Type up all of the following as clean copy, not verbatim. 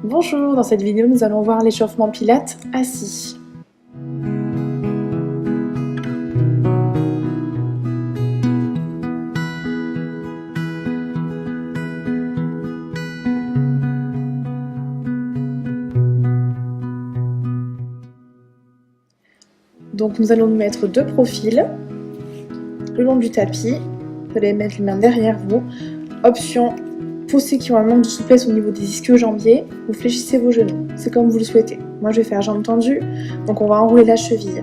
Bonjour, dans cette vidéo nous allons voir l'échauffement pilates assis. Donc nous allons nous mettre deux profils le long du tapis. Vous allez mettre les mains derrière vous. Option, pour ceux qui ont un manque de souplesse au niveau des ischio-jambiers, vous fléchissez vos genoux. C'est comme vous le souhaitez. Moi je vais faire jambes tendues, donc on va enrouler la cheville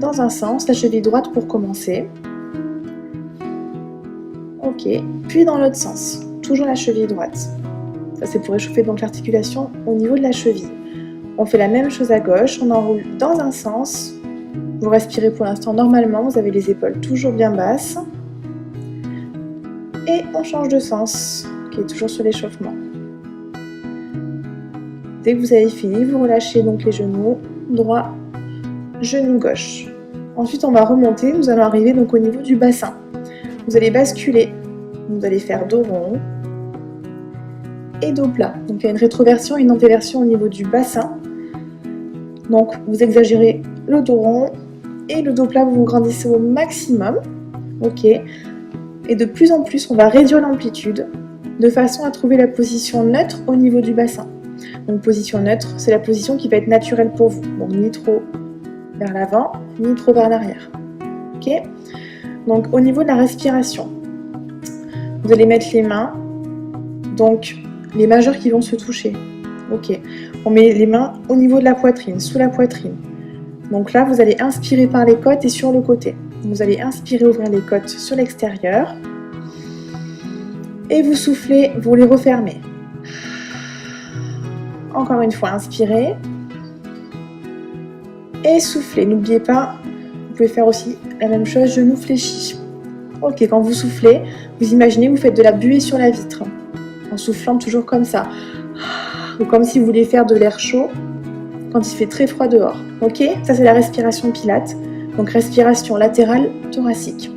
dans un sens, la cheville droite pour commencer. Ok, puis dans l'autre sens, toujours la cheville droite. Ça c'est pour échauffer donc l'articulation au niveau de la cheville. On fait la même chose à gauche, on enroule dans un sens. Vous respirez pour l'instant normalement, vous avez les épaules toujours bien basses. Et on change de sens, qui est toujours sur l'échauffement. Dès que vous avez fini, vous relâchez donc les genoux droit, genou gauche. Ensuite, on va remonter, nous allons arriver donc au niveau du bassin. Vous allez basculer, vous allez faire dos rond et dos plat. Donc il y a une rétroversion et une antéversion au niveau du bassin. Donc vous exagérez le dos rond et le dos plat, vous grandissez au maximum. Ok. Et de plus en plus, on va réduire l'amplitude de façon à trouver la position neutre au niveau du bassin. Donc position neutre, c'est la position qui va être naturelle pour vous. Donc ni trop vers l'avant, ni trop vers l'arrière. Ok. Donc au niveau de la respiration, vous allez mettre les mains, donc les majeurs qui vont se toucher. Ok. On met les mains au niveau de la poitrine, sous la poitrine. Donc là, vous allez inspirer par les côtes et sur le côté. Vous allez inspirer, ouvrir les côtes sur l'extérieur. Et vous soufflez, vous les refermez. Encore une fois, inspirez. Et soufflez. N'oubliez pas, vous pouvez faire aussi la même chose, genoux fléchis. Ok, quand vous soufflez, vous imaginez que vous faites de la buée sur la vitre. En soufflant toujours comme ça. Ou comme si vous vouliez faire de l'air chaud quand il fait très froid dehors. Ok, ça c'est la respiration pilates. Donc respiration latérale thoracique.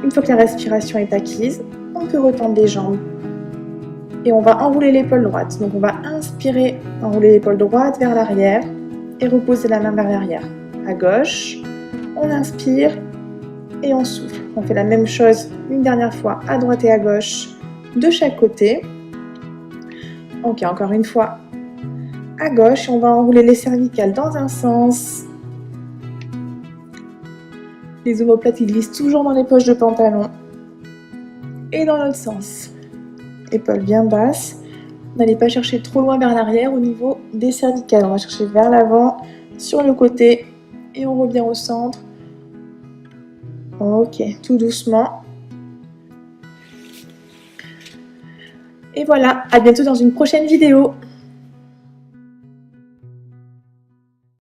Une fois que la respiration est acquise, on peut retendre les jambes. Et on va enrouler l'épaule droite. Donc on va inspirer, enrouler l'épaule droite vers l'arrière et reposer la main vers l'arrière. À gauche, on inspire et on souffle. On fait la même chose une dernière fois à droite et à gauche, de chaque côté. Ok, encore une fois à gauche, on va enrouler les cervicales dans un sens. Les omoplates ils glissent toujours dans les poches de pantalon. Et dans l'autre sens. Épaules bien basses. N'allez pas chercher trop loin vers l'arrière au niveau des cervicales. On va chercher vers l'avant, sur le côté. Et on revient au centre. Ok, tout doucement. Et voilà, à bientôt dans une prochaine vidéo.